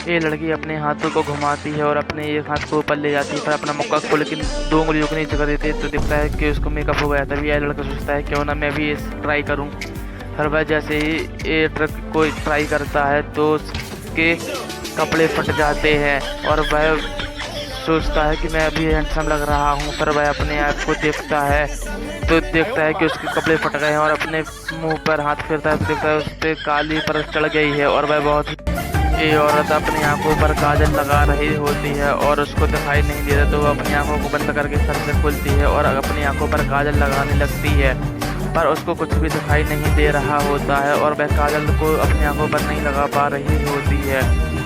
ये लड़की अपने हाथों को घुमाती है और अपने एक हाथ को ऊपर ले जाती है, फिर अपना मुक्का खोल के 2 उंगलियों के नीचे कर देती है। तो दिखता है कि उसको मेकअप हो गया। तभी यह लड़का सोचता है क्यों ना मैं भी इस ट्राई करूं। फिर वह जैसे ही ये ट्रक को ट्राई करता है तो उसके कपड़े फट जाते हैं और वह सोचता है कि मैं अभी हैंडसम लग रहा हूँ। फिर वह अपने आप को देखता है तो देखता है कि उसके कपड़े फट गए हैं और अपने मुंह पर हाथ फेरता है तो देखता है उस पर काली परत चढ़ गई है। और वह बहुत ये औरत अपनी आंखों पर काजल लगा रही होती है और उसको दिखाई नहीं देता, तो वो अपनी आंखों को बंद करके फिर से खोलती है और अपनी आंखों पर काजल लगाने लगती है, पर उसको कुछ भी दिखाई नहीं दे रहा होता है और वह काजल को अपनी आंखों पर नहीं लगा पा रही होती है।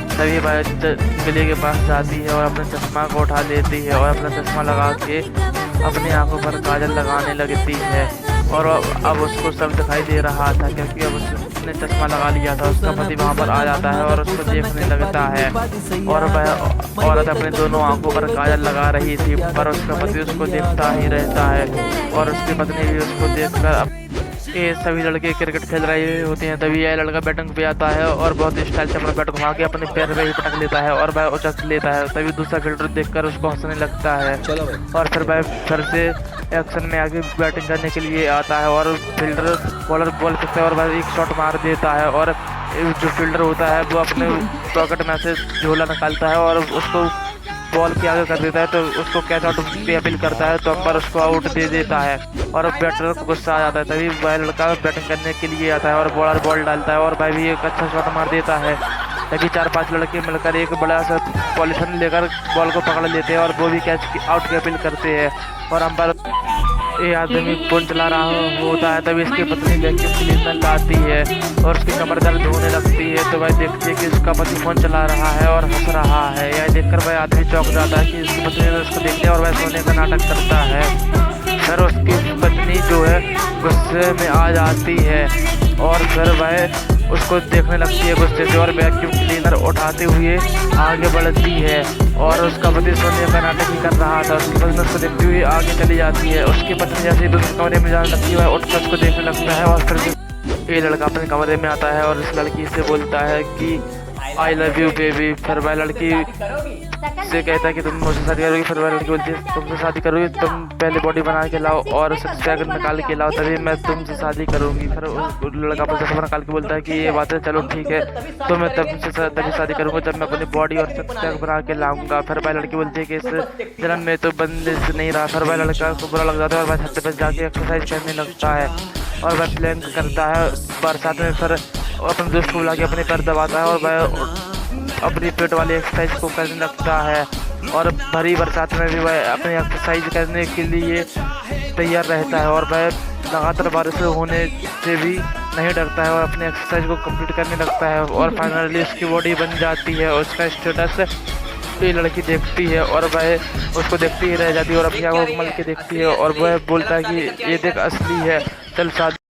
तभी वह गले के पास जाती है और अपने चश्मा को उठा लेती है और अपना चश्मा लगा के अपनी आंखों पर काजल लगाने लगती है। और अब उसको सब दिखाई दे रहा था क्योंकि अब उसने चश्मा लगा लिया था। उसका पति वहाँ पर आ जाता है और उसको देखने लगता है और वह औरत अपने दोनों आंखों पर काजल लगा रही थी, पर उसका पति उसको देखता ही रहता है और उसकी पत्नी भी उसको देखकर ये सभी लड़के क्रिकेट खेल रहे होते हैं। तभी यह लड़का बैटिंग पे आता है और बहुत स्टाइल से अपना बैट घुमा के अपने पैर पे ही पटक लेता है और वह उछक लेता है। तभी दूसरा फील्डर देखकर उसको हंसने लगता है और फिर वह फिर से एक्शन में आगे बैटिंग करने के लिए आता है और फील्डर बॉलर बॉल फेंकता है और वह एक शॉट मार देता है और जो फील्डर होता है वो अपने पॉकेट में से झोला निकालता है और उसको बॉल के आगे कर देता है, तो उसको कैच आउट पे अपील करता है तो अंपायर उसको आउट दे देता है और बैटर को गुस्सा आ जाता है। तभी वह लड़का बैटिंग करने के लिए आता है और बॉलर बॉल डालता है और वह भी एक अच्छा शॉट मार देता है। तभी 4-5 लड़के मिलकर एक बड़ा सा पॉलिथीन लेकर बॉल को पकड़ लेते हैं और वो भी कैच आउट की अपील करते हैं और अंपायर ये आदमी फोन चला रहा होता है। तभी इसकी पत्नी वैक्यूम क्लीनर लाती है और उसकी कमर दर्द होने लगती है, तो वह देखती है कि उसका पति फोन चला रहा है और हंस रहा है। यह देखकर वह आदमी चौंक जाता है कि उसकी पत्नी ने उसको देखते और वह सोने का नाटक करता है। फिर उसकी पत्नी जो है गुस्से में आ जाती है और फिर वह उसको देखने लगती है गुस्से से और वैक्यूम क्लीनर उठाते हुए आगे बढ़ती है और उसका पति सोने का नाटक ही कर रहा था। उसकी पत्नी उसको देखते हुए आगे चली जाती है। उसकी पत्नी जैसे ही दूसरे कमरे में जाने लगती है उठकर उसको देखने लगता है और फिर ये लड़का अपने कमरे में आता है और इस लड़की से बोलता है कि आई लव यू बेबी। फिर वह लड़की से कहता है कि तुम मुझसे शादी करोगी। फिर वह लड़की बोलती है तुमसे शादी करोगी, तुम पहले बॉडी बना के लाओ और सिक्स निकाल के लाओ तभी मैं तुमसे शादी करूंगी। फिर लड़का अपना चश्मा निकाल के बोलता है कि ये बात है, चलो ठीक है, तो मैं तभी शादी करूंगा जब मैं अपनी बॉडी और सिक्स बना के लाऊंगा। फिर वह लड़की बोलती है कि इस जन्म में तो बंदिश नहीं रहा। फिर वह लड़का को बुरा लग जाता है और वह छत पर जाके एक्सरसाइज करने लगता है और वह प्लान करता है बरसात में। फिर अपने दोस्त को बुला के अपने पैर दबाता है और वह अपनी पेट वाली एक्सरसाइज को करने लगता है और भरी बरसात में भी वह अपनी एक्सरसाइज करने के लिए तैयार रहता है और वह लगातार बारिश होने से भी नहीं डरता है और अपनी एक्सरसाइज को कंप्लीट करने लगता है और फाइनली उसकी बॉडी बन जाती है। उसका स्टेटस ये लड़की देखती है और वह उसको देखती ही रह जाती है और अपनी आंखों को मल के देखती है और वह बोलता है कि ये देख असली है, चल शादी।